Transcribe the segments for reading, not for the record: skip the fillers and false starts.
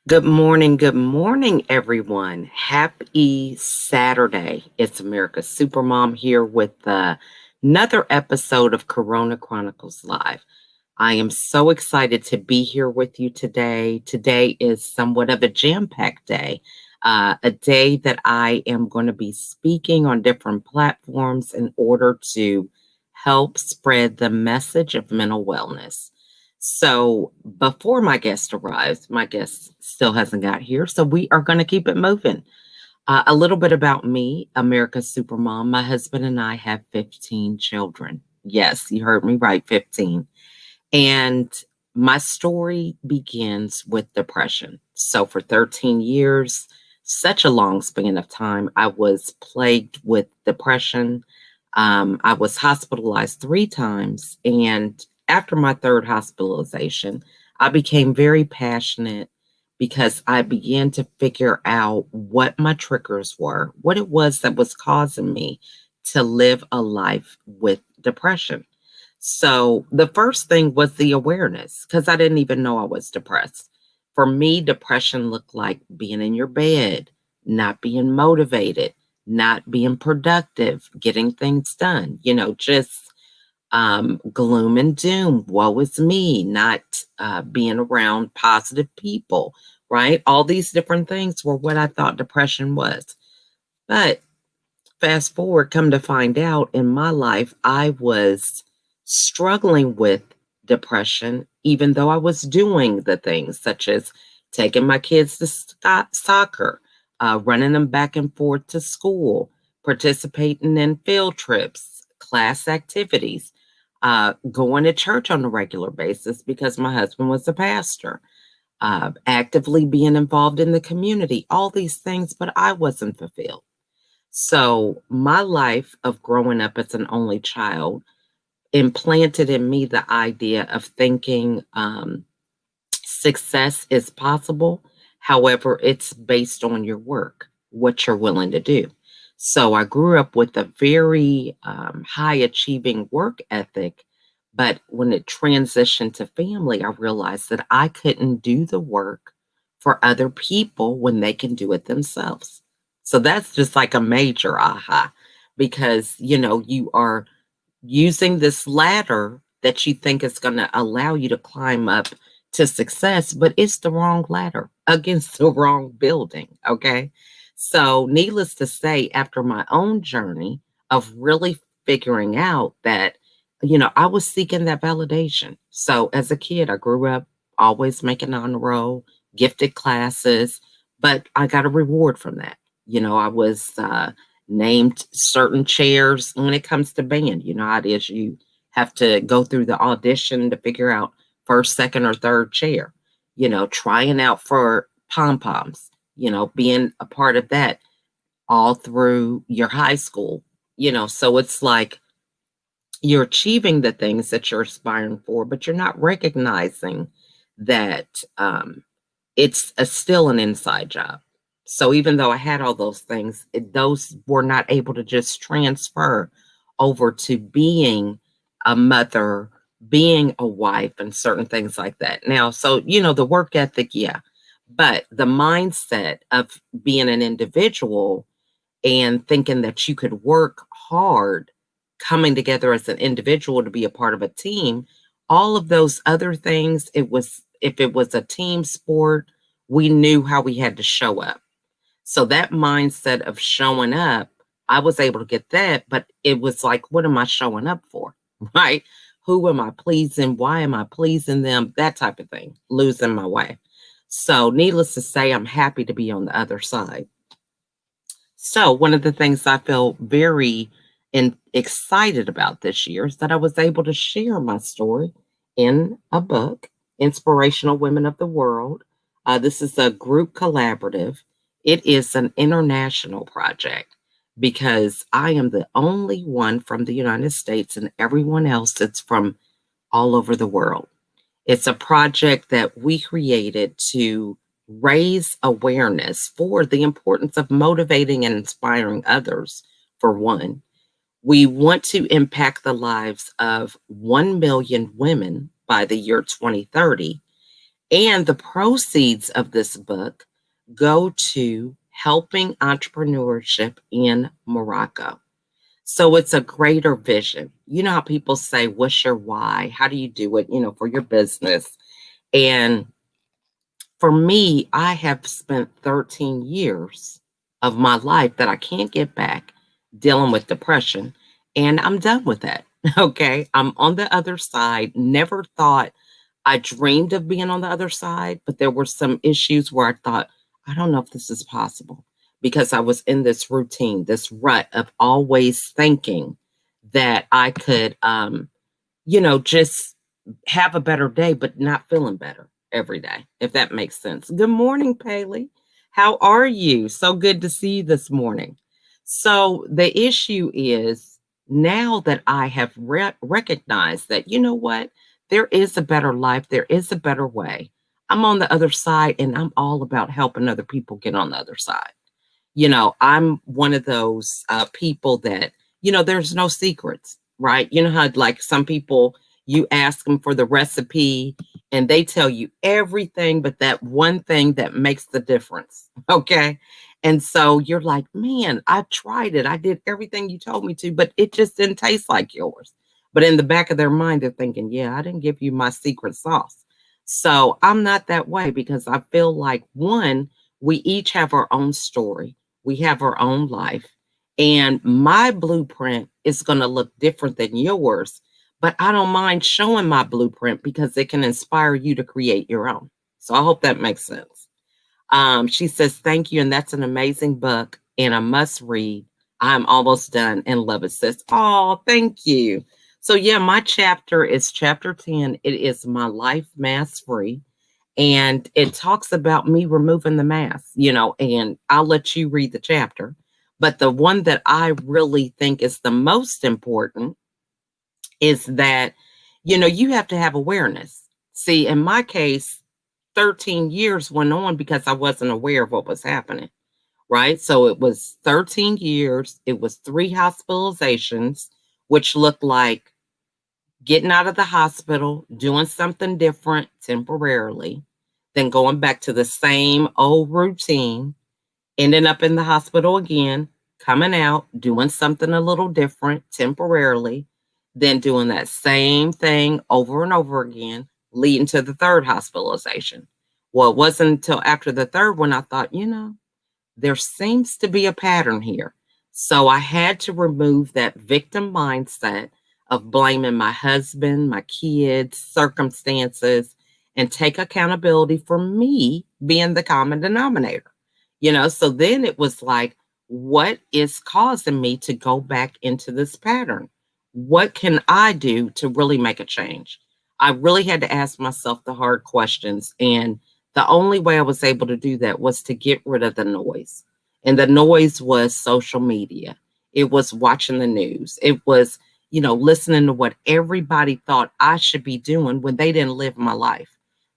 Good morning, everyone. Happy Saturday. It's America's Supermom here with another episode of Chronicles Live. I am so excited to be here with you today. Today is somewhat of a jam-packed day, a day that I am going to be speaking on different platforms in order to help spread the message of mental wellness. So before my guest arrives, my guest still hasn't got here, so we are going to keep it moving. A little bit about me, America's Supermom. My husband and I have 15 children. Yes, you heard me right, 15. And my story begins with depression. So for 13 years, such a long span of time, I was plagued with depression. I was hospitalized 3 times. And after my third hospitalization, I became very passionate because I began to figure out what my triggers were, what it was that was causing me to live a life with depression. So the first thing was the awareness because I didn't even know I was depressed. For me, depression looked like being in your bed, not being motivated, not being productive, getting things done, just gloom and doom. Woe is me, not being around positive people, right? All these different things were what I thought depression was. But fast forward, come to find out in my life, I was struggling with depression, even though I was doing the things such as taking my kids to soccer, running them back and forth to school, participating in field trips, class activities, going to church on a regular basis because my husband was a pastor, actively being involved in the community, all these things, but I wasn't fulfilled. So, my life of growing up as an only child implanted in me the idea of thinking success is possible. However, it's based on your work, what you're willing to do. So, I grew up with a very high achieving work ethic. But when it transitioned to family, I realized that I couldn't do the work for other people when they can do it themselves. So that's just like a major aha because, you are using this ladder that you think is going to allow you to climb up to success, but it's the wrong ladder against the wrong building. Okay. So, needless to say, after my own journey of really figuring out that, I was seeking that validation. So, as a kid, I grew up always making honor roll, gifted classes, but I got a reward from that. I was named certain chairs when it comes to band. You know how it is. You have to go through the audition to figure out first, second, or third chair, trying out for pom poms, being a part of that all through your high school, so it's like you're achieving the things that you're aspiring for, but you're not recognizing that it's still an inside job. So even though I had all those things, those were not able to just transfer over to being a mother, being a wife, and certain things like that. Now, so, the work ethic, yeah, but the mindset of being an individual and thinking that you could work hard coming together as an individual to be a part of a team, all of those other things, if it was a team sport, we knew how we had to show up. So that mindset of showing up, I was able to get that, but it was like, what am I showing up for? Right? Who am I pleasing? Why am I pleasing them? That type of thing, losing my way. So, needless to say, I'm happy to be on the other side. So, one of the things I feel very excited about this year is that I was able to share my story in a book, Inspirational Women of the World. This is a group collaborative. It is an international project because I am the only one from the United States and everyone else that's from all over the world. It's a project that we created to raise awareness for the importance of motivating and inspiring others, for one. We want to impact the lives of 1 million women by the year 2030. And the proceeds of this book go to helping entrepreneurship in Morocco. So it's a greater vision. You know how people say, what's your why? How do you do it, for your business? And for me, I have spent 13 years of my life that I can't get back dealing with depression. And I'm done with that. Okay. I'm on the other side. Never thought I dreamed of being on the other side, but there were some issues where I thought, I don't know if this is possible because I was in this routine, this rut of always thinking that I could, just have a better day, but not feeling better every day, if that makes sense. Good morning, Paley. How are you? So good to see you this morning. So, the issue is now that I have recognized that, you know what? There is a better life, there is a better way. I'm on the other side and I'm all about helping other people get on the other side. I'm one of those people that, there's no secrets, right? You know how, like, some people, you ask them for the recipe and they tell you everything but that one thing that makes the difference. Okay. And so you're like, man, I tried it. I did everything you told me to, but it just didn't taste like yours. But in the back of their mind, they're thinking, yeah, I didn't give you my secret sauce. So I'm not that way because I feel like, one, we each have our own story, we have our own life. And my blueprint is going to look different than yours, but I don't mind showing my blueprint because it can inspire you to create your own. So I hope that makes sense. She says, thank you. And that's an amazing book and a must read. I'm almost done and love it, sis. Oh, thank you. So, yeah, my chapter is chapter 10. It is my life mask free. And it talks about me removing the mask, and I'll let you read the chapter. But the one that I really think is the most important is that, you have to have awareness. See, in my case, 13 years went on because I wasn't aware of what was happening, right? So it was 13 years, it was 3 hospitalizations, which looked like getting out of the hospital, doing something different temporarily, then going back to the same old routine, ending up in the hospital again, coming out, doing something a little different temporarily, then doing that same thing over and over again, leading to the third hospitalization. Well, it wasn't until after the third one I thought, there seems to be a pattern here. So I had to remove that victim mindset of blaming my husband, my kids, circumstances, and take accountability for me being the common denominator. So then it was like, what is causing me to go back into this pattern? What can I do to really make a change? I really had to ask myself the hard questions. And the only way I was able to do that was to get rid of the noise. And the noise was social media. It was watching the news. It was, listening to what everybody thought I should be doing when they didn't live my life.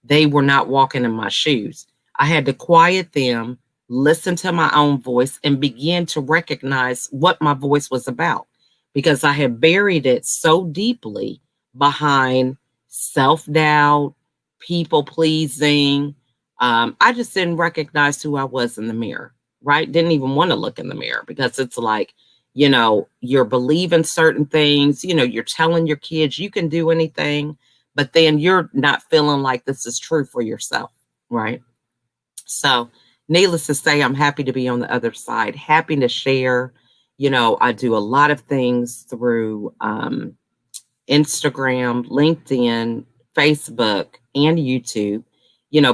They were not walking in my shoes. I had to quiet them, listen to my own voice, and begin to recognize what my voice was about because I had buried it so deeply behind self doubt, people pleasing. I just didn't recognize who I was in the mirror, right? Didn't even want to look in the mirror because it's like, you're believing certain things, you're telling your kids you can do anything, but then you're not feeling like this is true for yourself, right? So, needless to say, I'm happy to be on the other side, happy to share. I do a lot of things through Instagram, LinkedIn, Facebook, and YouTube,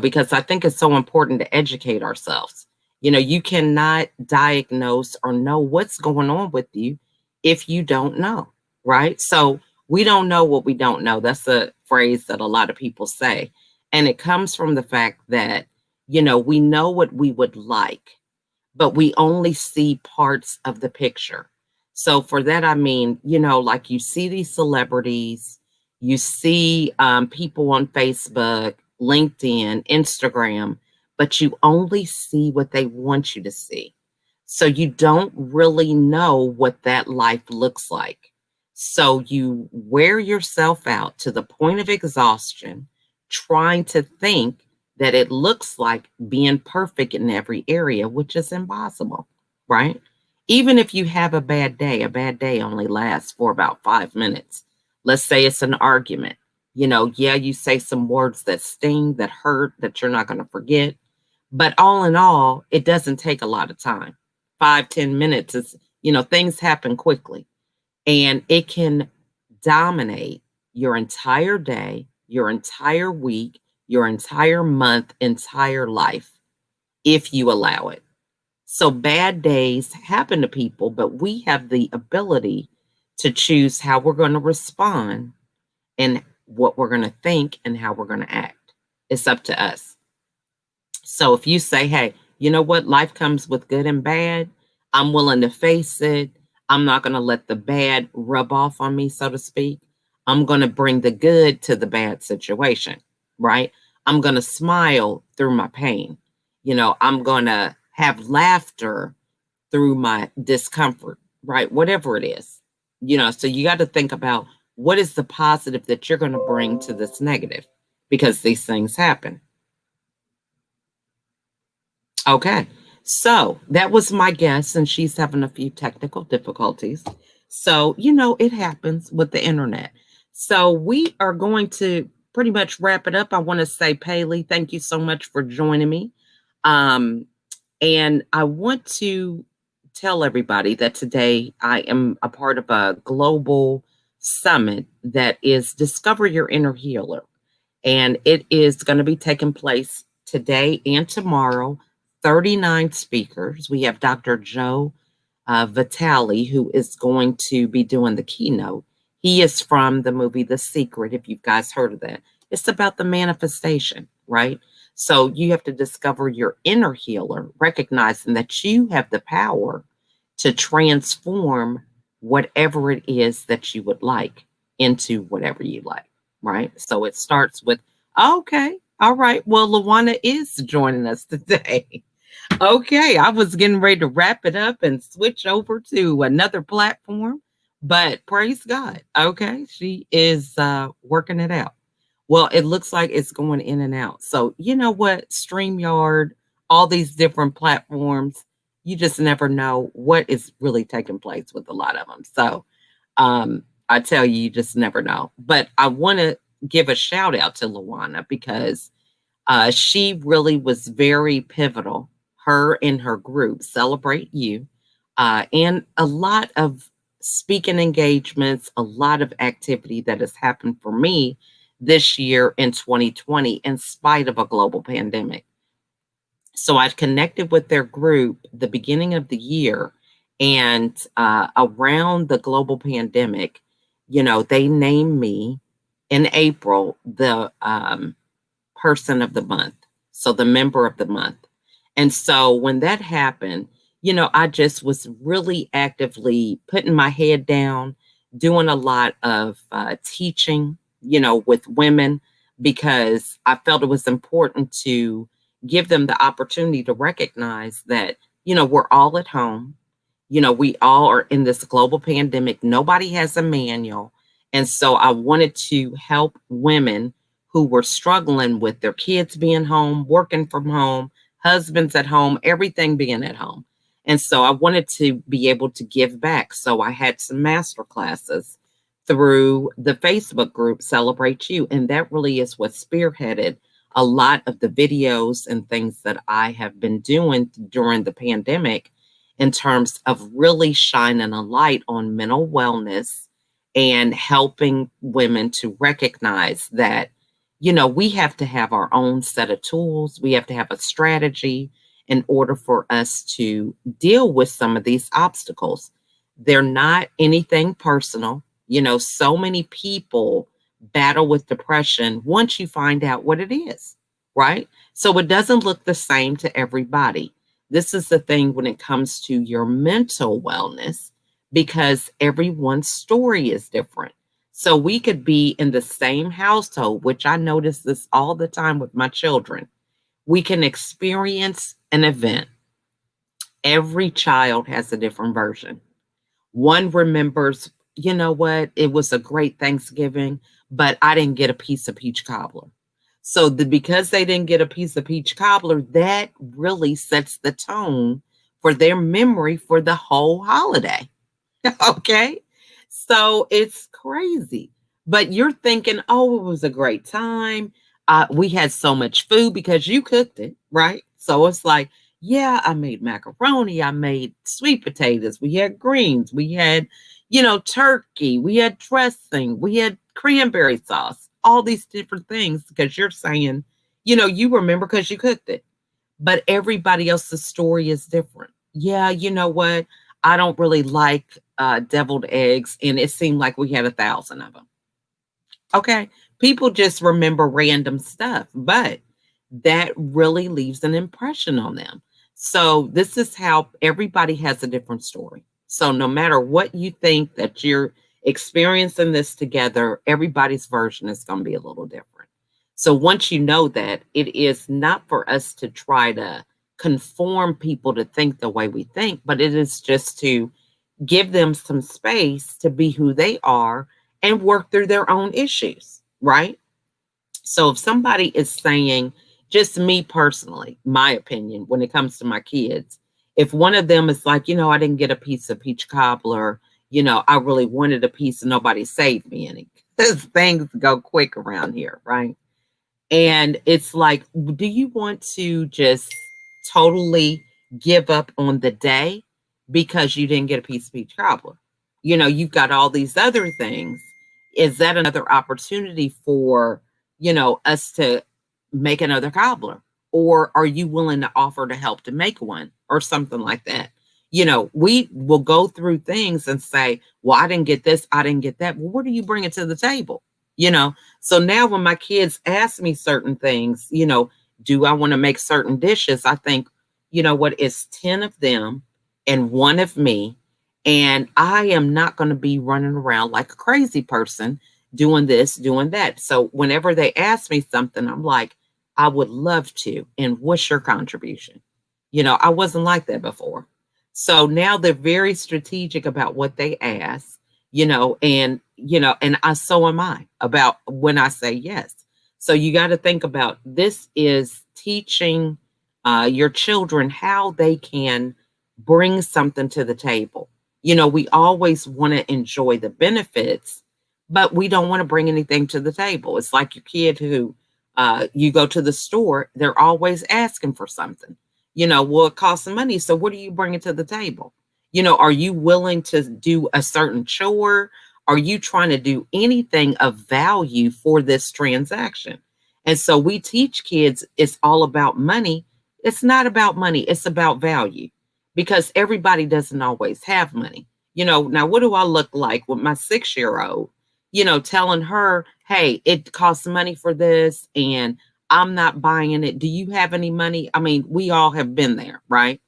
because I think it's so important to educate ourselves. You cannot diagnose or know what's going on with you if you don't know, right? So we don't know what we don't know. That's a phrase that a lot of people say. And it comes from the fact that, we know what we would like, but we only see parts of the picture. So for that, I mean, like you see these celebrities, you see people on Facebook, LinkedIn, Instagram, but you only see what they want you to see. So you don't really know what that life looks like. So you wear yourself out to the point of exhaustion, trying to think that it looks like being perfect in every area, which is impossible, right? Even if you have a bad day only lasts for about 5 minutes. Let's say it's an argument. Yeah, you say some words that sting, that hurt, that you're not going to forget. But all in all, it doesn't take a lot of time. 5, 10 minutes is, things happen quickly, and it can dominate your entire day, your entire week, your entire month, entire life if you allow it. So bad days happen to people, but we have the ability to choose how we're going to respond and what we're going to think and how we're going to act. It's up to us. So if you say, hey, you know what? Life comes with good and bad. I'm willing to face it. I'm not going to let the bad rub off on me, so to speak. I'm going to bring the good to the bad situation, right? I'm going to smile through my pain. I'm going to have laughter through my discomfort, right? Whatever it is, so you got to think about what is the positive that you're going to bring to this negative, because these things happen. Okay. So that was my guess, and she's having a few technical difficulties. So, it happens with the internet. So we are going to pretty much wrap it up. I want to say, Paley, thank you so much for joining me. And I want to tell everybody that today I am a part of a global summit that is Discover Your Inner Healer. And it is going to be taking place today and tomorrow. 39 speakers. We have Dr. Joe Vitale, who is going to be doing the keynote. He is from the movie The Secret, if you guys heard of that. It's about the manifestation, right? So you have to discover your inner healer, recognizing that you have the power to transform whatever it is that you would like into whatever you like, right? So it starts with, okay, all right. Well, LaWanna is joining us today. Okay, I was getting ready to wrap it up and switch over to another platform, but praise God. Okay, she is working it out. Well, it looks like it's going in and out. So, you know what? StreamYard, all these different platforms, you just never know what is really taking place with a lot of them. So, I tell you, you just never know. But I want to give a shout out to LaWanna because she really was very pivotal. Her and her group, Celebrate You, and a lot of speaking engagements, a lot of activity that has happened for me this year in 2020, in spite of a global pandemic. So I connected with their group the beginning of the year, and around the global pandemic, they named me in April the person of the month. So the member of the month. And so when that happened, I just was really actively putting my head down, doing a lot of teaching, with women, because I felt it was important to give them the opportunity to recognize that, we're all at home. We all are in this global pandemic. Nobody has a manual. And so I wanted to help women who were struggling with their kids being home, working from home, husbands at home, everything being at home. And so I wanted to be able to give back. So I had some master classes through the Facebook group Celebrate You. And that really is what spearheaded a lot of the videos and things that I have been doing during the pandemic in terms of really shining a light on mental wellness and helping women to recognize that, we have to have our own set of tools. We have to have a strategy in order for us to deal with some of these obstacles. They're not anything personal. So many people battle with depression once you find out what it is, right? So it doesn't look the same to everybody. This is the thing when it comes to your mental wellness, because everyone's story is different. So we could be in the same household, which I notice this all the time with my children. We can experience an event. Every child has a different version. One remembers, you know what, it was a great Thanksgiving, but I didn't get a piece of peach cobbler. So because they didn't get a piece of peach cobbler, that really sets the tone for their memory for the whole holiday. Okay. So it's crazy. But you're thinking, oh, it was a great time. We had so much food because you cooked it, right? So it's like, yeah, I made macaroni. I made sweet potatoes. We had greens. We had, turkey. We had dressing. We had cranberry sauce, all these different things because you're saying, you remember because you cooked it, but everybody else's story is different. Yeah, you know what? I don't really like deviled eggs, and it seemed like we had 1,000 of them. Okay. People just remember random stuff, but that really leaves an impression on them. So, this is how everybody has a different story. So, no matter what you think that you're experiencing this together, everybody's version is going to be a little different. So, once you know that, it is not for us to try to conform people to think the way we think, but it is just to give them some space to be who they are and work through their own issues, right? So if somebody is saying, just me personally, my opinion, when it comes to my kids, if one of them is like, I didn't get a piece of peach cobbler, I really wanted a piece and nobody saved me any, because things go quick around here, right? And it's like, do you want to just totally give up on the day because you didn't get a piece of peach cobbler? You've got all these other things. Is that another opportunity for, us to make another cobbler? Or are you willing to offer to help to make one or something like that? We will go through things and say, well, I didn't get this, I didn't get that. Well, what do you bring it to the table? You know, so now when my kids ask me certain things, do I want to make certain dishes? I think, what, it's 10 of them and one of me. And I am not going to be running around like a crazy person doing this, doing that. So whenever they ask me something, I'm like, I would love to. And what's your contribution? I wasn't like that before. So now they're very strategic about what they ask, and so am I about when I say yes. So you got to think about, this is teaching your children how they can bring something to the table. We always want to enjoy the benefits, but we don't want to bring anything to the table. It's like your kid who you go to the store, they're always asking for something. Well, it costs some money. So what are you bringing to the table? Are you willing to do a certain chore? Are you trying to do anything of value for this transaction? And so we teach kids it's all about money. It's not about money, it's about value, because everybody doesn't always have money. Now what do I look like with my 6-year old, telling her, hey, it costs money for this and I'm not buying it. Do you have any money? I mean, we all have been there, right?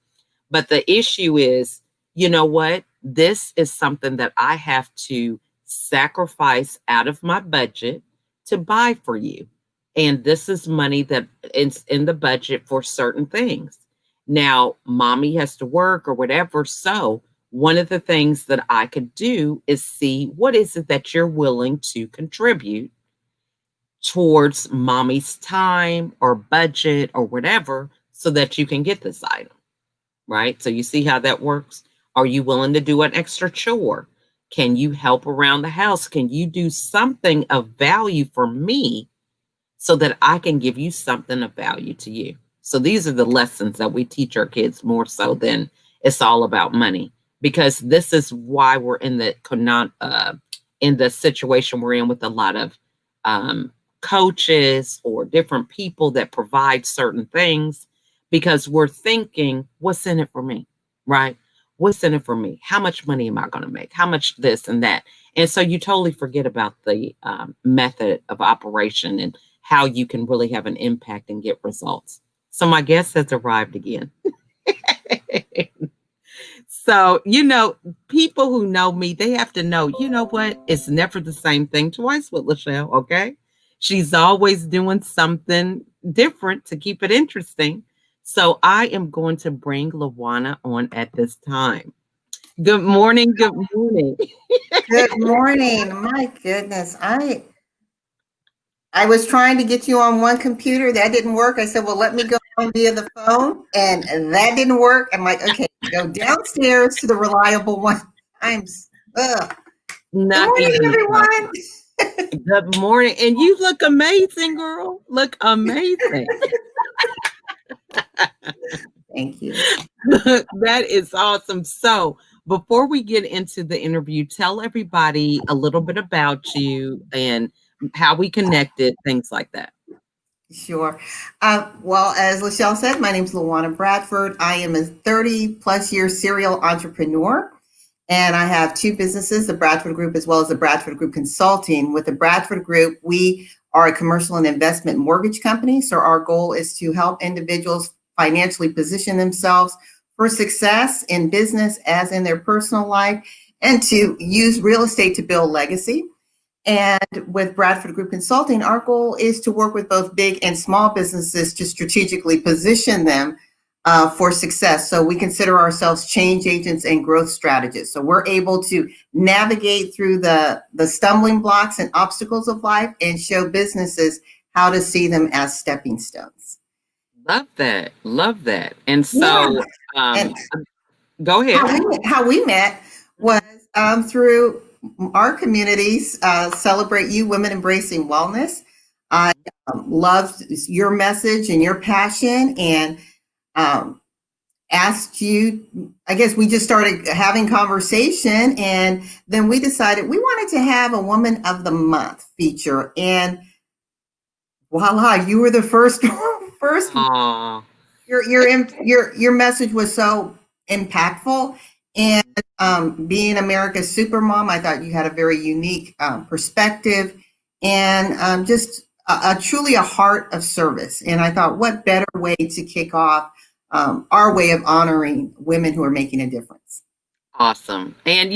But the issue is, you know what? This is something that I have to sacrifice out of my budget to buy for you. And this is money that is in the budget for certain things. Now, mommy has to work or whatever. So, one of the things that I could do is see what is it that you're willing to contribute towards mommy's time or budget or whatever so that you can get this item, right? So you see how that works? Are you willing to do an extra chore? Can you help around the house? Can you do something of value for me so that I can give you something of value to you? So these are the lessons that we teach our kids more so than it's all about money, because this is why we're in the situation we're in with a lot of um, coaches or different people that provide certain things, because we're thinking, what's in it for me, right? What's in it for me? How much money am I going to make? How much this and that? And so you totally forget about the method of operation and how you can really have an impact and get results. So my guest has arrived again. So, people who know me, they have to know, you know what? It's never the same thing twice with Lachelle, okay? She's always doing something different to keep it interesting. So I am going to bring LaWanna on at this time. Good morning. Good morning. Good morning. My goodness. I was trying to get you on one computer. That didn't work. I said, well, let me go on via the phone. And that didn't work. I'm like, okay, go downstairs to the reliable one. I'm, ugh. Good Not morning, even a everyone. problem. Good morning. And you look amazing, girl. Look amazing. Thank you. That is awesome. So, before we get into the interview, tell everybody a little bit about you and how we connected, things like that. Sure. Well, as Lachelle said, my name is LaWanna Bradford. I am a 30 plus year serial entrepreneur, and I have two businesses, the Bradford Group as well as the Bradford Group Consulting. With the Bradford Group, we are a commercial and investment mortgage company. So our goal is to help individuals financially position themselves for success in business as in their personal life, and to use real estate to build legacy. And with Bradford Group Consulting, our goal is to work with both big and small businesses to strategically position them for success. So we consider ourselves change agents and growth strategists. So we're able to navigate through the stumbling blocks and obstacles of life and show businesses how to see them as stepping stones. Love that. Love that. And Yeah. so, And go ahead. how we met was through our communities celebrate you women embracing wellness. I loved your message and your passion, and um, asked you. I guess we just started having conversation, and then we decided we wanted to have a Woman of the Month feature, and voila, you were the first. First, Aw. your message was so impactful, and being America's supermom, I thought you had a very unique perspective, and just truly a heart of service. And I thought, what better way to kick off our way of honoring women who are making a difference. Awesome. And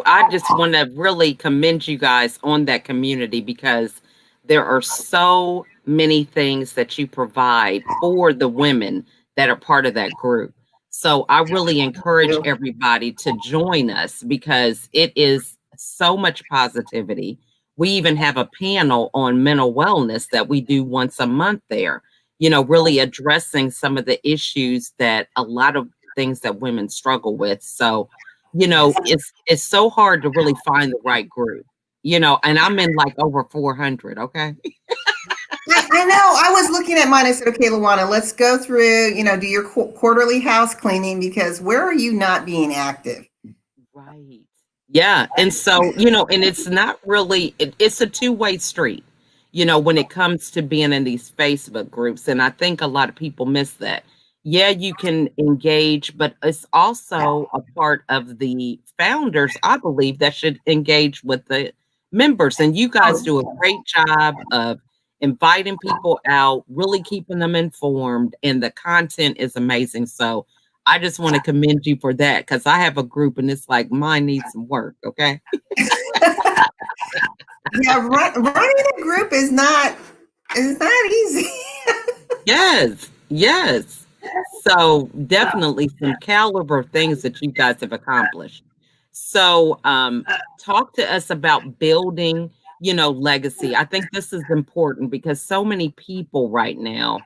I just want to really commend you guys on that community because there are so many things that you provide for the women that are part of that group. So I really encourage everybody to join us because it is so much positivity. We even have a panel on mental wellness that we do once a month there, really addressing some of the issues that a lot of things that women struggle with. So, it's so hard to really find the right group, and I'm in like over 400. Okay. I know. I was looking at mine. I said, okay, Luana, let's go through, do your quarterly house cleaning, because where are you not being active? Right. Yeah. And so, and it's not really, it's a two-way street, when it comes to being in these Facebook groups. And I think a lot of people miss that. Yeah, you can engage, but it's also a part of the founders, I believe, that should engage with the members. And you guys do a great job of inviting people out, really keeping them informed, and the content is amazing. So I just want to commend you for that because I have a group and it's like mine needs some work. Okay. Yeah, running a group is not easy. Yes. Yes. So definitely some caliber things that you guys have accomplished. So talk to us about building, legacy. I think this is important because so many people right now,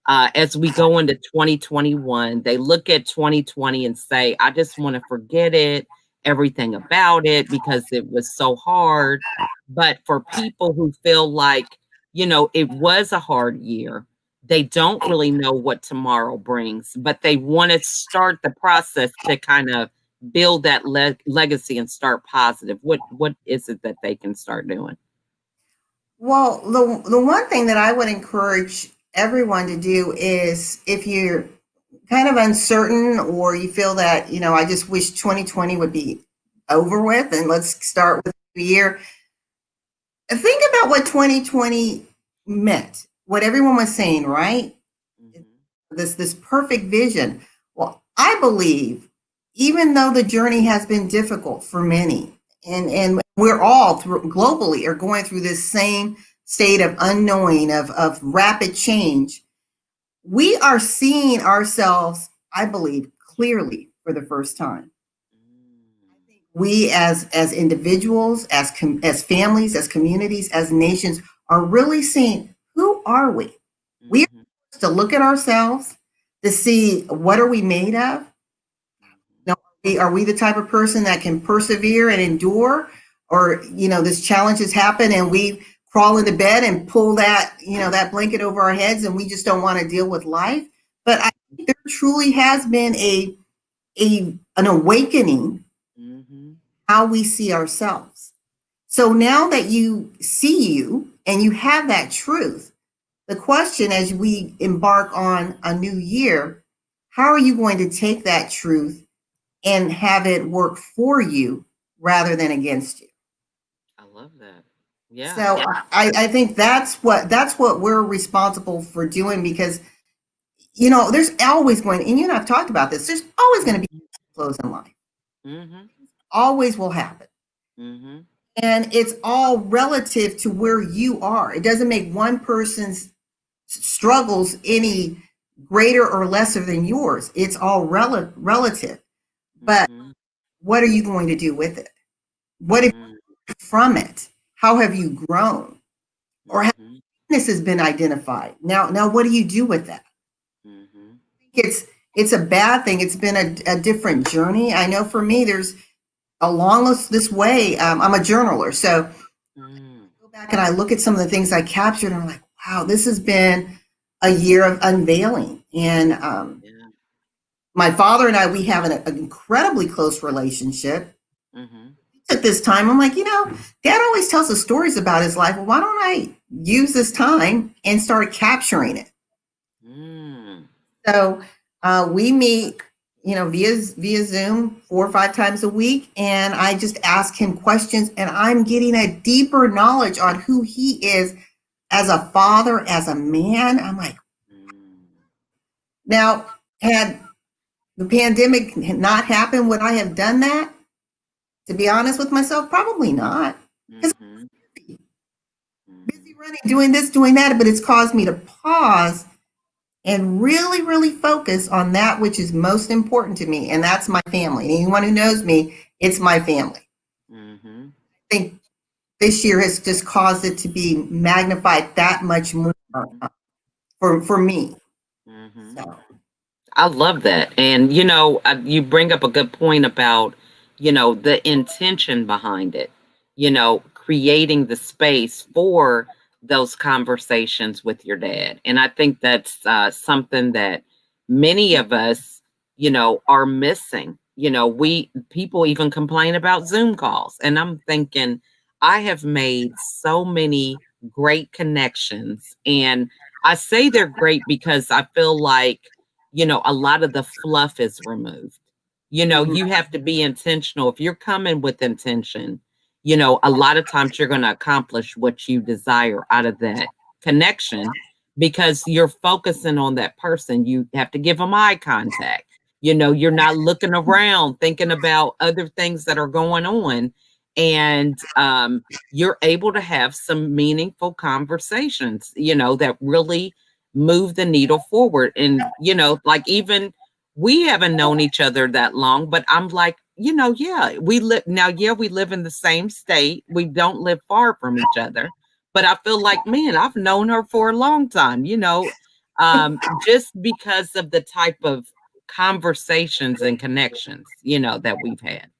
as we go into 2021, they look at 2020 and say, I just want to forget it, everything about it, because it was so hard. But for people who feel like, it was a hard year, they don't really know what tomorrow brings, but they want to start the process to kind of build that legacy and start positive. What is it that they can start doing? Well, the one thing that I would encourage everyone to do is, if you're kind of uncertain or you feel that, I just wish 2020 would be over with and let's start with the year. Think about what 2020 meant, what everyone was saying, right? This perfect vision. Well, I believe, even though the journey has been difficult for many, and we're all globally are going through this same state of unknowing, of rapid change, we are seeing ourselves, I believe, clearly for the first time. We as individuals, as families, as communities, as nations, are really seeing, who are we? We are Mhm. supposed to look at ourselves to see, what are we made of? Mhm. Now, are we the type of person that can persevere and endure? Or, this challenges happen and we crawl into bed and pull that blanket over our heads and we just don't want to deal with life. But I think there truly has been an awakening Mhm. how we see ourselves. So now that you see you and you have that truth, the question as we embark on a new year, how are you going to take that truth and have it work for you rather than against you? I love that. Yeah. So I think that's what we're responsible for doing, because there's always going, and you and I've talked about this, there's always going to be Mhm. flows in life. Mhm. Always will happen. Mhm. And it's all relative to where you are. It doesn't make one person's struggles any greater or lesser than yours. It's all relative. But Mhm. what are you going to do with it? What have Mhm. you from it? How have you grown? Or how Mhm. this has been identified? Now what do you do with that? Mhm. It's a bad thing. It's been a different journey. I know for me, there's along this way. I'm a journaler, so Mm. go back and I look at some of the things I captured, and I'm like, wow, this has been a year of unveiling. And Yeah. my father and I, we have an incredibly close relationship. Mhm. At this time, I'm like, Dad always tells us stories about his life. Well, why don't I use this time and start capturing it? Mm. So we meet, via Zoom 4 or 5 times a week, and I just ask him questions, and I'm getting a deeper knowledge on who he is as a father, as a man. I'm like, Mm. now, had the pandemic not happened, would I have done that? To be honest with myself, probably not. Because Mhm. I'm busy Mhm. running, doing this, doing that, but it's caused me to pause and really, really focus on that which is most important to me, and that's my family. And anyone who knows me, it's my family. Mhm. I think this year has just caused it to be magnified that much more for me. Mhm. So I love that. And, you bring up a good point about, the intention behind it, creating the space for those conversations with your dad. And I think that's something that many of us, are missing. People even complain about Zoom calls. And I'm thinking, I have made so many great connections. And I say they're great because I feel like, a lot of the fluff is removed. mhm. You have to be intentional. If you're coming with intention, a lot of times you're going to accomplish what you desire out of that connection because you're focusing on that person. You have to give them eye contact. You're not looking around thinking about other things that are going on. And you're able to have some meaningful conversations, that really move the needle forward. And, like even we haven't known each other that long, but I'm like, yeah, we live now. Yeah, we live in the same state. We don't live far from each other, but I feel like, man, I've known her for a long time, just because of the type of conversations and connections, that we've had.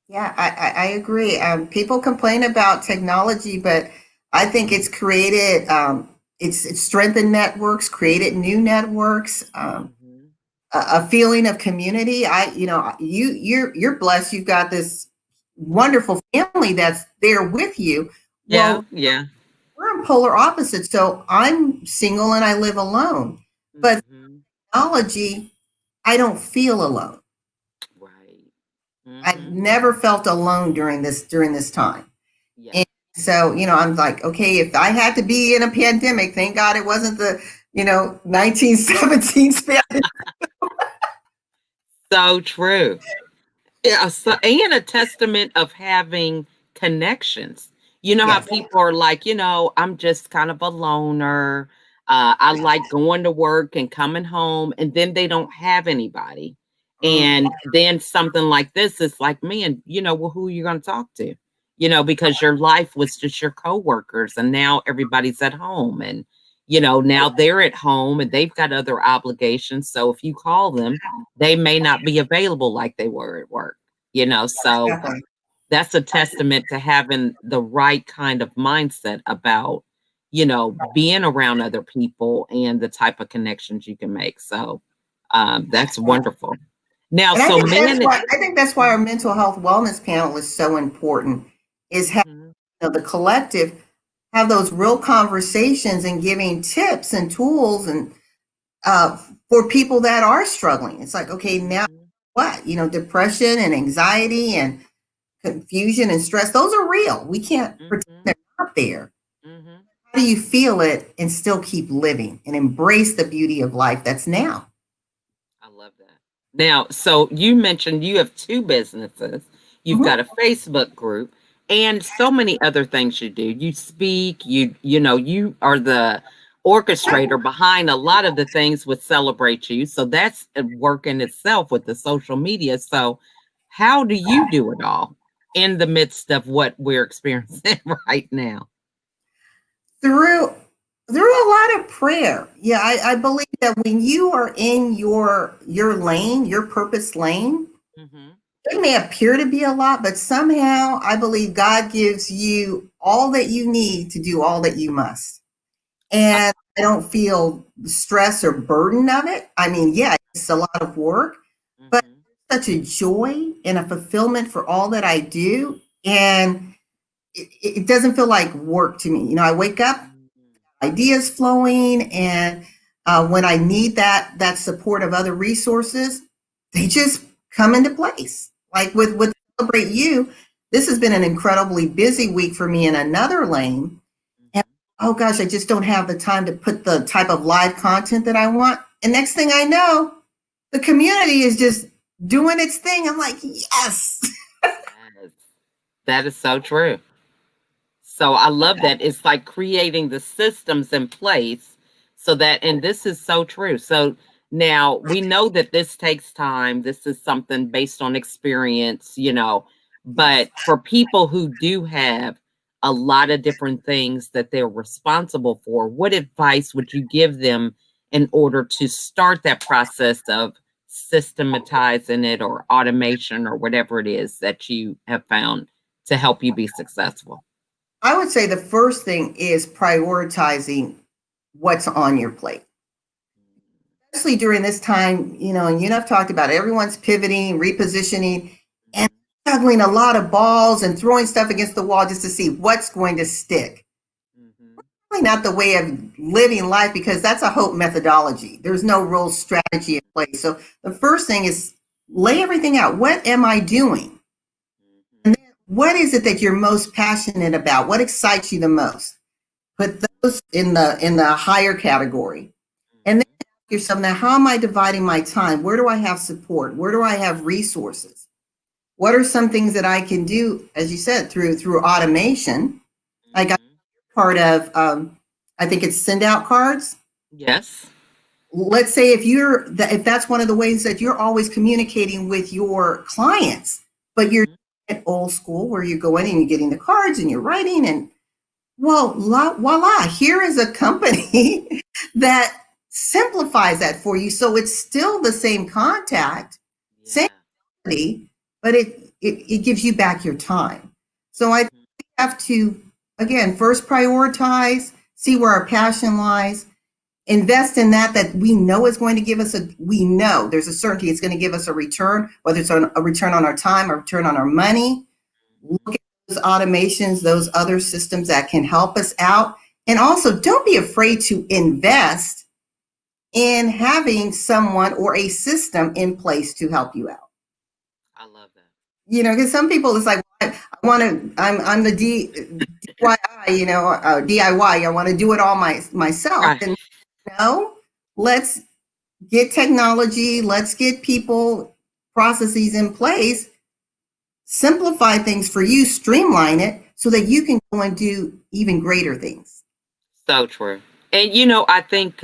Yeah, I agree. People complain about technology, but I think it's created, it's strengthened networks, created new networks, Mhm. a feeling of community. You're blessed. You've got this wonderful family that's there with you. Yeah, Well, yeah. we're in polar opposites. So I'm single and I live alone, but Mhm. technology, I don't feel alone. Right. I've Mhm. never felt alone during this time. Yeah. And so, I'm like, okay, if I had to be in a pandemic, thank God it wasn't the, 1917 Spanish. So true. Yeah, so, and a testament of having connections. You know how Yes. people are like, I'm just kind of a loner. I like going to work and coming home, and then they don't have anybody. Mm, And then something like this is like, man, well, who are you going to talk to? because your life was just your coworkers and now everybody's at home and now they're at home and they've got other obligations. So if you call them, they may not be available like they were at work. So Definitely. that's a testament to having the right kind of mindset about, being around other people and the type of connections you can make. So that's wonderful. Now, And I so think that's man, why our mental health wellness panel is so important. Is having Mhm, the collective have those real conversations and giving tips and tools and for people that are struggling. It's like, okay, now mhm, what? Depression and anxiety and confusion and stress, those are real. We can't pretend mhm, they're not there. mhm. How do you feel it and still keep living and embrace the beauty of life that's now? I love that. Now, so you mentioned you have two businesses. You've Mhm. got a Facebook group and so many other things you do. You speak, you are the orchestrator behind a lot of the things with Celebrate You. So that's a work in itself with the social media. So how do you do it all in the midst of what we're experiencing right now? through a lot of prayer. Yeah, I believe that when you are in your lane, your purpose lane, Mhm. it may appear to be a lot, but somehow I believe God gives you all that you need to do all that you must. I And I don't feel the stress or burden of it. I mean, yeah, it's a lot of work, but Mhm. such a joy and a fulfillment for all that I do. And it doesn't feel like work to me. I wake up, Mhm. ideas flowing, and when I need that support of other resources, they just come into place. Like with Celebrate You, this has been an incredibly busy week for me in another lane. And Mhm. oh gosh, I just don't have the time to put the type of live content that I want. And next thing I know, the community is just doing its thing. I'm like, yes. Yes. That is so true. So I love that. It's like creating the systems in place so that, and this is so true. So now we know that this takes time. This is something based on experience, Yes. but for people who do have a lot of different things that they're responsible for, what advice would you give them in order to start that process of systematizing it or automation or whatever it is that you have found to help you be successful? I would say the first thing is prioritizing what's on your plate. Especially during this time, and I've talked about it, everyone's pivoting, repositioning, and Mhm, juggling a lot of balls and throwing stuff against the wall just to see what's going to stick. mhm, Really not the way of living life because that's a hope methodology. There's no real strategy in place. So the first thing is lay everything out. What am I doing? And mhm, then what is it that you're most passionate about? What excites you the most? Put those in the higher category. And then mhm, ask yourself, now how am I dividing my time? Where do I have support? Where do I have resources? What are some things that I can do, as you said, through automation? I got mhm. part of I think it's send out cards. Yes. Let's say if that's one of the ways that you're always communicating with your clients, but you're Mhm, at old school where you're going and you're getting the cards and you're writing and well, voila, here is a company that simplifies that for you. So it's still the same contact, same yeah. quality, but it gives you back your time. So I Mhm, have to, again, first prioritize, see where our passion lies, invest in that we know is going to give us we know there's a certainty it's going to give us a return, whether it's a return on our time, a return on our money. mhm. Look at those automations, those other systems that can help us out. And also, don't be afraid to invest in having someone or a system in place to help you out. I love that. Because some people, it's like, I want to, I'm the DIY, DIY. I want to do it all myself. Right. And no, let's get technology, let's get people, processes in place, simplify things for you, streamline it so that you can go and do even greater things. So true. And I think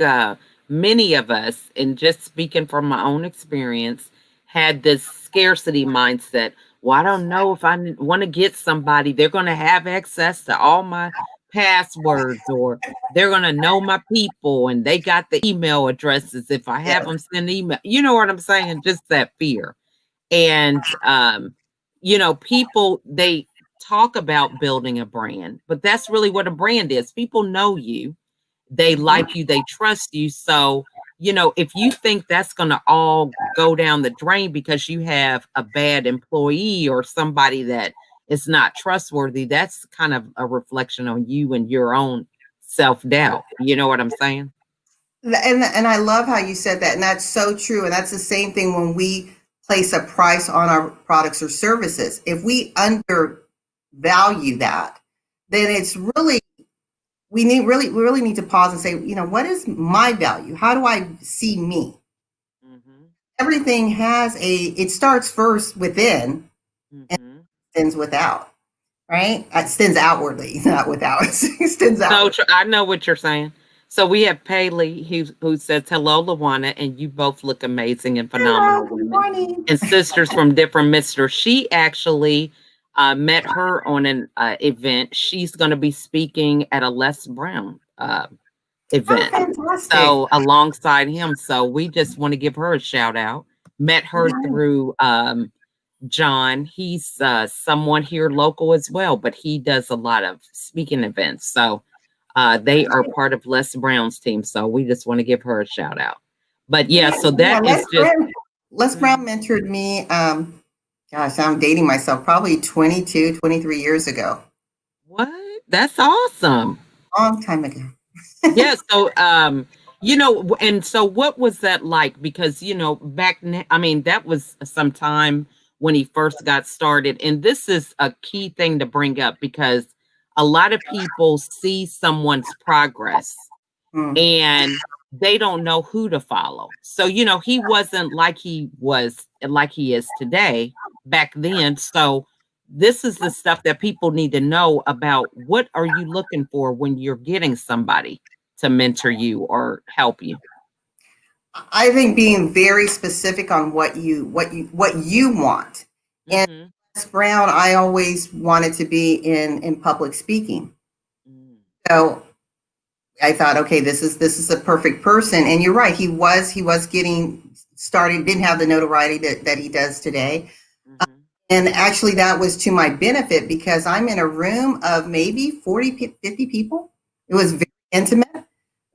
many of us, and just speaking from my own experience, had this scarcity mindset. Well, I don't know if I want to get somebody. They're going to have access to all my passwords, or they're going to know my people and they got the email addresses if I have Yes. them send email. You know what I'm saying? Just that fear. And, people, they talk about building a brand, but that's really what a brand is. People know you, they Mhm. like you, they trust you. So, if you think that's going to all go down the drain because you have a bad employee or somebody that is not trustworthy, that's kind of a reflection on you and your own self doubt. You know what I'm saying? And I love how you said that, and that's so true. And that's the same thing when we place a price on our products or services. If we undervalue that, then it's really we really need to pause and say, what is my value? How do I see me? Hmm. Everything has it starts first within and Hmm. extends without, right? It extends outwardly, not without. It extends So outward. I know what you're saying. So we have Paley who says hello, LaWanna, and you both look amazing and Hello, phenomenal good women morning. and sisters from different misters. She actually met her on an event. She's going to be speaking at a Les Brown Oh, event. fantastic. So alongside him, so we just want to give her a shout out. Met her through John. He's someone here local as well, but he does a lot of speaking events. So they are part of Les Brown's team. So we just want to give her a shout out. But yeah, so Yeah, that is just Les Brown Mhm. mentored me. Gosh, I'm dating myself, probably 22, 23 years ago. What? That's awesome. Long time ago. Yeah, so and so what was that like? Because back I mean, that was some time when he first got started. And this is a key thing to bring up because a lot of people see someone's progress Mm. and they don't know who to follow. So, he wasn't like he is today back then. So, this is the stuff that people need to know about. What are you looking for when you're getting somebody to mentor you or help you? I think being very specific on what you want. And Mhm. Les Brown, I always wanted to be in public speaking. Mm. So I thought, okay, this is a perfect person. And you're right, he was getting started, didn't have the notoriety that he does today. Mhm. And actually, that was to my benefit because I'm in a room of maybe 40, 50 people. It was very intimate.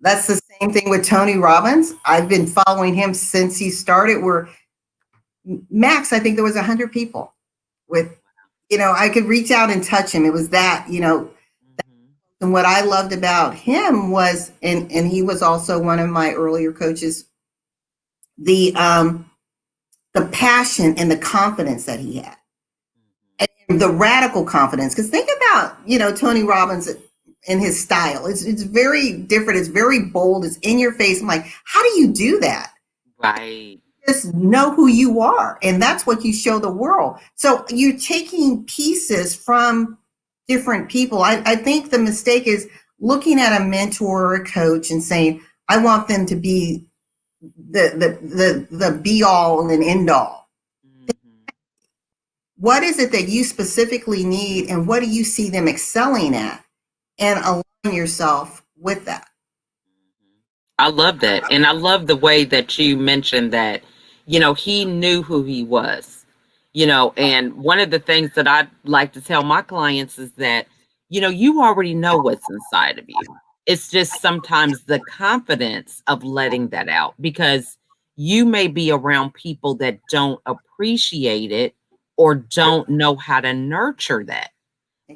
That's the same thing with Tony Robbins. I've been following him since he started. Where max, I think there was 100 people. With, I could reach out and touch him. It was that. Mhm. And what I loved about him was, and he was also one of my earlier coaches, the the passion and the confidence that he had, and the radical confidence. Because think about Tony Robbins and his style. It's very different. It's very bold. It's in your face. I'm like, how do you do that? Right. Just know who you are, and that's what you show the world. So you're taking pieces from different people. I think the mistake is looking at a mentor or a coach and saying, I want them to be the be all and end all. Mhm. What is it that you specifically need, and what do you see them excelling at, and align yourself with that. I love that. And I love the way that you mentioned that, he knew who he was, and one of the things that I like to tell my clients is that, you already know what's inside of you. It's just sometimes the confidence of letting that out because you may be around people that don't appreciate it or don't know how to nurture that.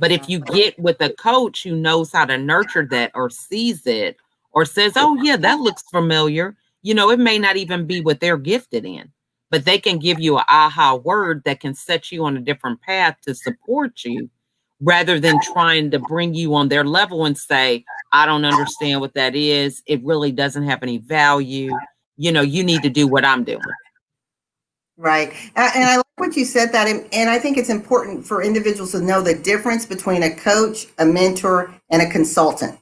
But if you Exactly. get with a coach who knows how to nurture that or sees it or says, oh, yeah, that looks familiar, it may not even be what they're gifted in, but they can give you an aha word that can set you on a different path to support you rather than trying to bring you on their level and say, I don't understand what that is. It really doesn't have any value. You need to do what I'm doing. Right. And I like what you said that, and I think it's important for individuals to know the difference between a coach, a mentor, and a consultant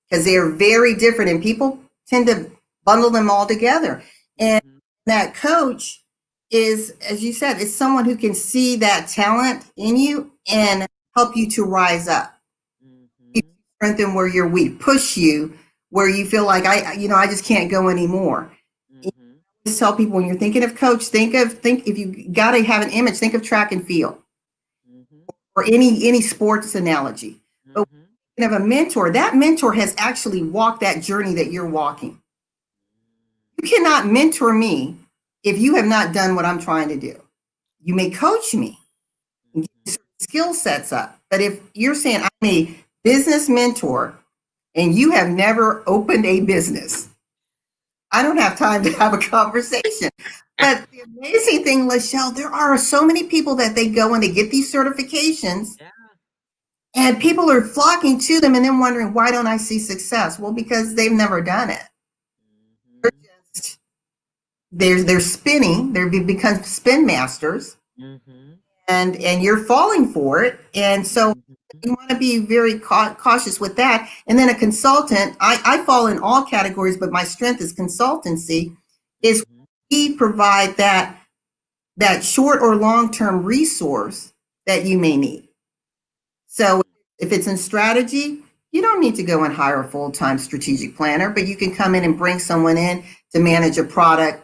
because they are very different, and people tend to bundle them all together. And Mhm. that coach is, as you said, is someone who can see that talent in you and help you to rise up, Mm-hmm. strengthen where you're weak, push you where you feel like I just can't go anymore. Mm-hmm. Just tell people when you're thinking of coach, think if you got to have an image, think of track and field Mm-hmm. or any sports analogy. But Mm-hmm. of a mentor, that mentor has actually walked that journey that you're walking. You cannot mentor me if you have not done what I'm trying to do. You may coach me and get skill sets up, but if you're saying I'm a business mentor and you have never opened a business, I don't have time to have a conversation. But the amazing thing, Lachelle, there are so many people that they go and they get these certifications, Yeah. and people are flocking to them and then wondering, why don't I see success? Well, because they've never done it. They're Mm-hmm. just they're spinning, they've become spin masters, Mm-hmm. and you're falling for it. And so Mm-hmm. you want to be very cautious with that. And then a consultant, I fall in all categories, but my strength is consultancy, is Mm-hmm. we provide that short or long term resource that you may need. So if it's in strategy, you don't need to go and hire a full time strategic planner, but you can come in and bring someone in to manage a project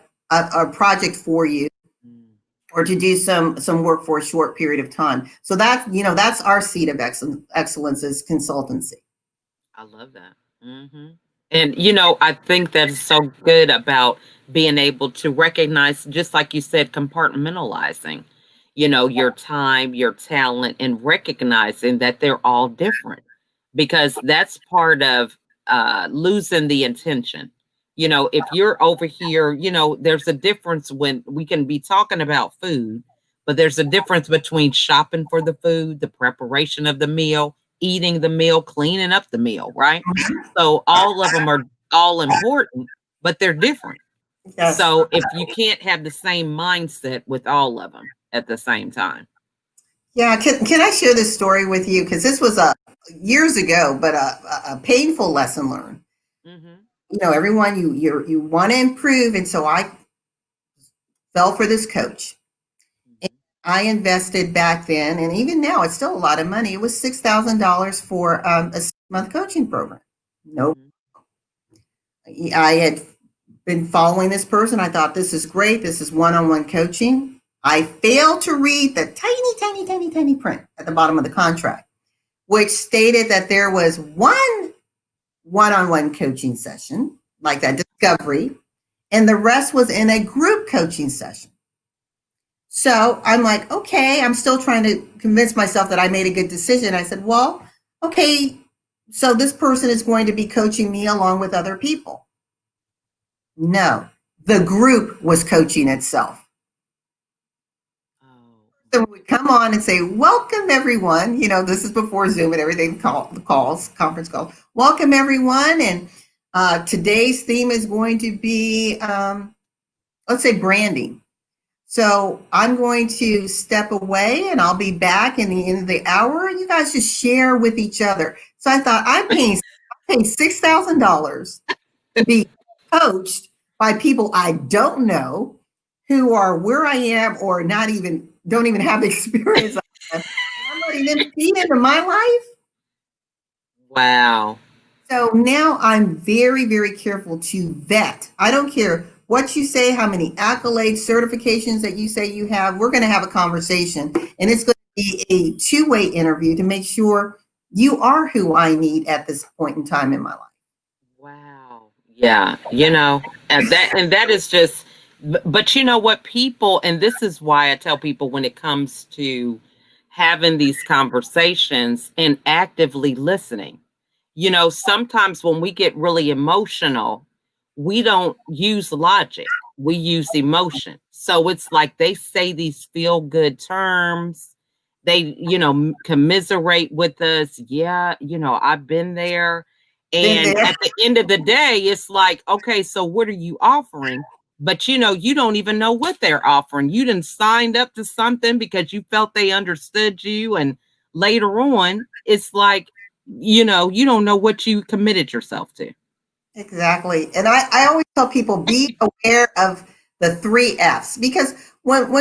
for you, Mm-hmm. or to do some work for a short period of time. So that's our seat of excellence is consultancy. I love that. Hmm. And, I think that is so good about being able to recognize, just like you said, compartmentalizing, your time, your talent, and recognizing that they're all different because that's part of losing the intention. If you're over here, there's a difference when we can be talking about food, but there's a difference between shopping for the food, the preparation of the meal, eating the meal, cleaning up the meal, right? So all of them are all important, but they're different. Yes. So if you can't have the same mindset with all of them at the same time. Yeah. Can I share this story with you? Because this was a years ago, but a painful lesson learned. Hmm. Everyone you want to improve, and so I fell for this coach. And Hmm. I invested back then, and even now it's still a lot of money. It was $6,000 for a 6 month coaching program. No, Hmm. I had been following this person. I thought this is great. This is one on one coaching. I failed to read the tiny, tiny, tiny, tiny print at the bottom of the contract, which stated that there was one on one coaching session, like that discovery, and the rest was in a group coaching session. So I'm like, okay, I'm still trying to convince myself that I made a good decision. I said, well, okay, so this person is going to be coaching me along with other people. No, the group was coaching itself. Oh. So we would come on and say, welcome everyone. This is before Zoom and everything, conference calls. Welcome everyone. And today's theme is going to be, let's say, branding. So I'm going to step away and I'll be back in the end of the hour. You guys just share with each other. So I thought I'm paying $6,000 to be coached by people I don't know, who are where I am or don't even have the experience I have. And I'm letting them feed into my life. Wow. So now I'm very, very careful to vet. I don't care what you say, how many accolades, certifications that you say you have. We're going to have a conversation, and it's going to be a two-way interview to make sure you are who I need at this point in time in my life. Wow. Yeah, and that is just but you know what people, and this is why I tell people when it comes to having these conversations and actively listening. Sometimes when we get really emotional, we don't use logic. We use emotion. So it's like they say these feel good terms. They, commiserate with us. Yeah, I've been there. Been And there. at the end of the day, it's like, okay, so what are you offering? But you don't even know what they're offering. You didn't signed up to something because you felt they understood you. And later on, it's like, you don't know what you committed yourself to. Exactly. And I always tell people be aware of the three F's. Because when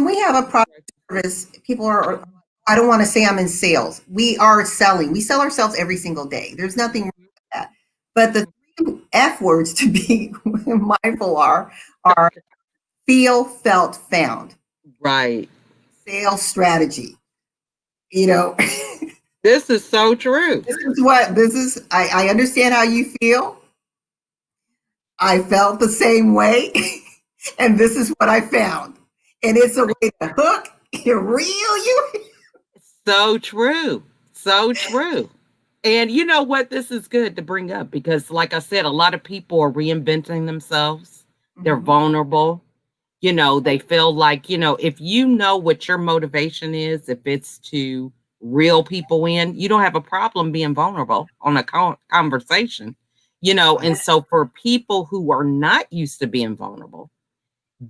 we have a product service, people are, I don't want to say I'm in sales. We are selling. We sell ourselves every single day. There's nothing wrong with that. But the three F words to be mindful are feel, felt, found. Right. Sales strategy. You know, This is so true. I understand how you feel. I felt the same way. And this is what I found. And it's a way to hook, reel you. So true. So true. And you know what? This is good to bring up because, like I said, a lot of people are reinventing themselves. They're Mhm. vulnerable. They feel like, if you know what your motivation is, if it's to reel people in, you don't have a problem being vulnerable on a conversation, and so for people who are not used to being vulnerable,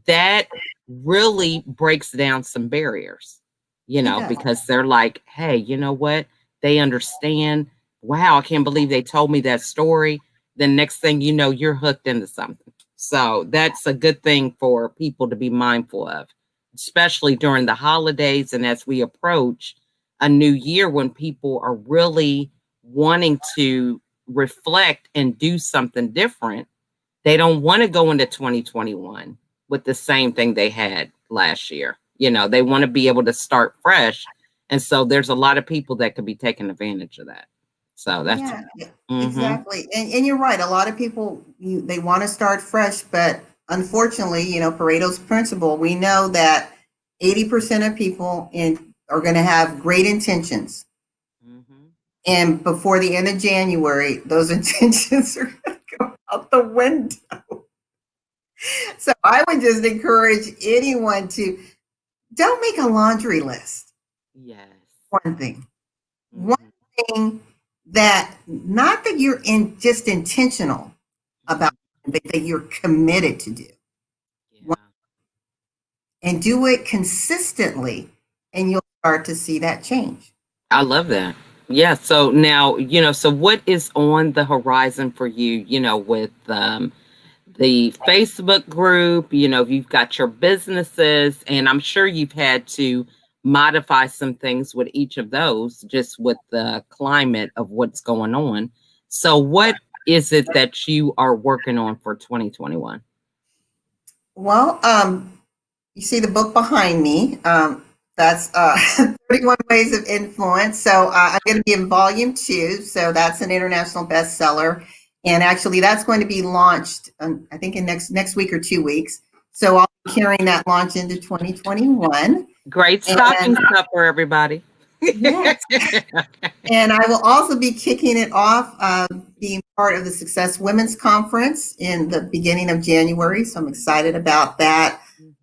that really breaks down some barriers, It does. because they're like, hey, you know what? They understand. Wow, I can't believe they told me that story. Then next thing you know, you're hooked into something. So that's a good thing for people to be mindful of, especially during the holidays and as we approach a new year when people are really wanting to reflect and do something different. They don't want to go into 2021 with the same thing they had last year. They want to be able to start fresh. And so there's a lot of people that could be taking advantage of that. So that's Yeah, mhm. exactly. And you're right. A lot of people, they want to start fresh, but unfortunately, Pareto's principle, we know that 80% of people are going to have great intentions. Mhm. And before the end of January, those intentions are going to go out the window. So I would just encourage anyone to don't make a laundry list. Yes. One thing. One Mhm. thing that not that you're just intentional about, Mhm. but that you're committed to do. Yeah. And do it consistently, and you'll start to see that change. I love that. Yeah. So now, so what is on the horizon for you, with the Facebook group, you've got your businesses, and I'm sure you've had to modify some things with each of those just with the climate of what's going on. So, what is it that you are working on for 2021? Well, you see the book behind me. That's 31 Ways of Influence. So I'm going to be in volume 2. So that's an international bestseller. And actually, that's going to be launched, I think, in next week or 2 weeks. So I'll be carrying that launch into 2021. Great stocking And stuffer, everybody. yes, and I will also be kicking it off, being part of the Success Women's Conference in the beginning of January. So I'm excited about that. Mhm.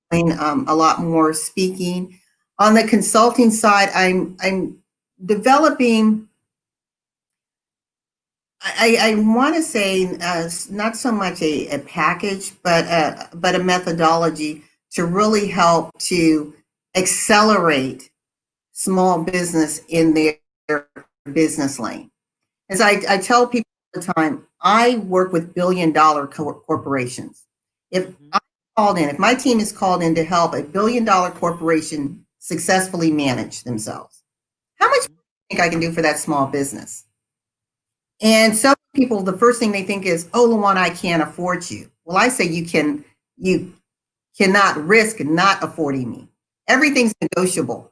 Doing a lot more speaking. On the consulting side, I'm developing. I want to say not so much a package, but a methodology to really help to accelerate small business in their business lane. As I tell people all the time, I work with billion-dollar corporations. If Mhm. I'm called in, if my team is called in to help a billion-dollar corporation successfully manage themselves, how much do Mhm. you think I can do for that small business? And some people, the first thing they think is, "Oh, LaWanna, I can't afford you." Well, I say you cannot risk not affording me. Everything's negotiable.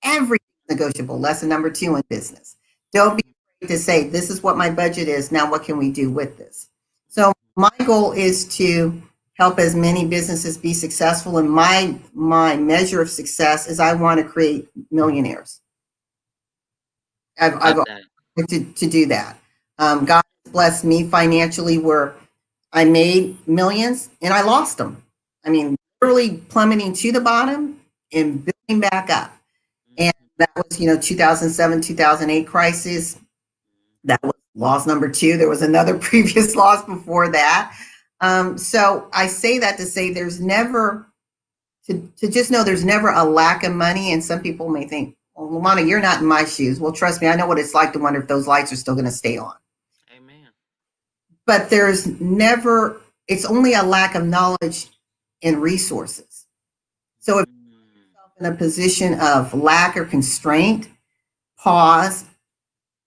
Everything's negotiable. Lesson number 2 in business. Don't be Mhm. afraid to say, this is what my budget is. Now, what can we do with this? So my goal is to help as many businesses be successful. And my measure of success is I want to create millionaires. I've Love that. to do that. God has blessed me financially where I made millions and I lost them. I mean, literally plummeting to the bottom and building back up. And Mhm. that was, 2007, 2008 crisis. That was loss number 2. There was another previous loss before that. So I say that to say there's never, to just know there's never a lack of money. And some people may think, well, LaWanna, you're not in my shoes. Well, trust me, I know what it's like to wonder if those lights are still going to stay on. Amen. But there's never, it's only a lack of knowledge and resources. So if Mm. you're in a position of lack or constraint, pause.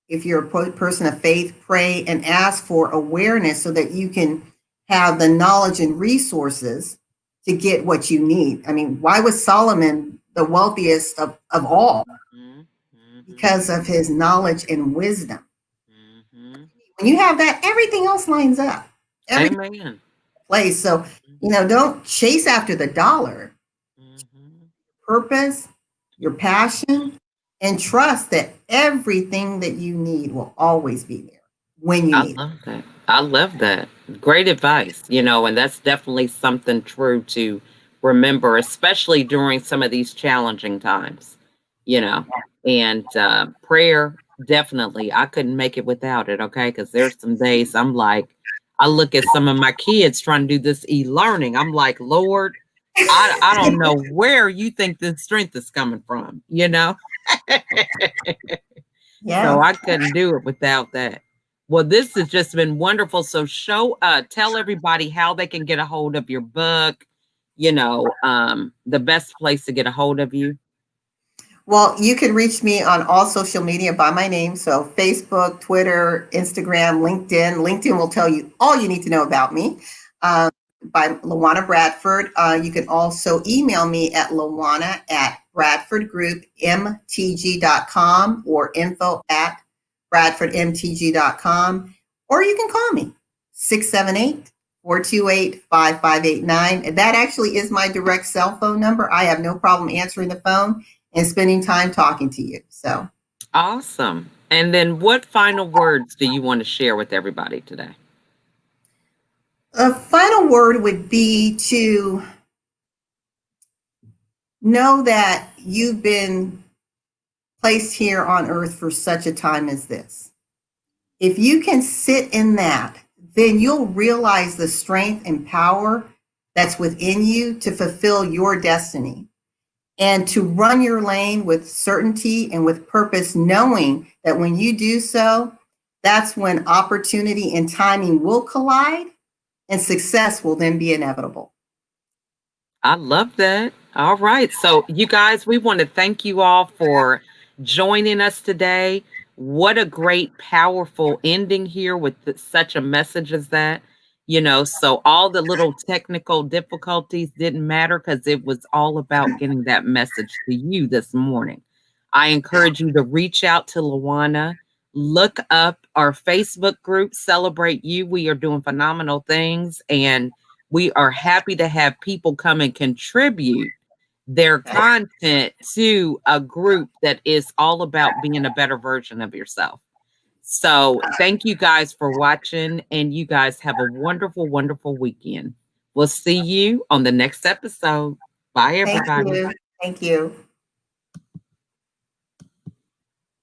If you're a person of faith, pray and ask for awareness so that you can have the knowledge and resources to get what you need. I mean, why was Solomon the wealthiest of all? Mhm. Mhm. Because of his knowledge and wisdom. Mhm. When you have that, everything else lines up. Everything Amen. plays. So, don't chase after the dollar. Mhm. Purpose, your passion, and trust that everything that you need will always be there when you I need it. love that. I love that. Great advice, and that's definitely something true to remember, especially during some of these challenging times, you know. And prayer, definitely. I couldn't make it without it, okay? Because there's some days I'm like, I look at some of my kids trying to do this e-learning. I'm like, Lord, I don't know where you think this strength is coming from? So Yeah. I couldn't do it without that. Well, this has just been wonderful. So tell everybody how they can get a hold of your book, the best place to get a hold of you. Well, you can reach me on all social media by my name. So Facebook, Twitter, Instagram, LinkedIn. LinkedIn will tell you all you need to know about me. Uh, by LaWanna Bradford. You can also email me at LaWanna at BradfordGroupMTG.com or info at BradfordMTG.com. Or you can call me 678-428-5589. And that actually is my direct cell phone number. I have no problem answering the phone and spending time talking to you. So, Awesome. And then what final words do you want to share with everybody today? a final word would be to know that you've been placed here on earth for such a time as this. If you can sit in that, then you'll realize the strength and power that's within you to fulfill your destiny and to run your lane with certainty and with purpose, knowing that when you do so, that's when opportunity and timing will collide and success will then be inevitable. I love that. All right. So, you guys, we want to thank you all for joining us today. What a great, powerful ending here with such a message as that. So all the little technical difficulties didn't matter because it was all about getting that message to you this morning. I encourage you to reach out to LaWanna, look up our Facebook group, Celebrate You. We are doing phenomenal things. And we are happy to have people come and contribute their content to a group that is all about being a better version of yourself. So, thank you guys for watching, and you guys have a wonderful, wonderful weekend. We'll see you on the next episode. Bye, Thank everybody. you. Thank you.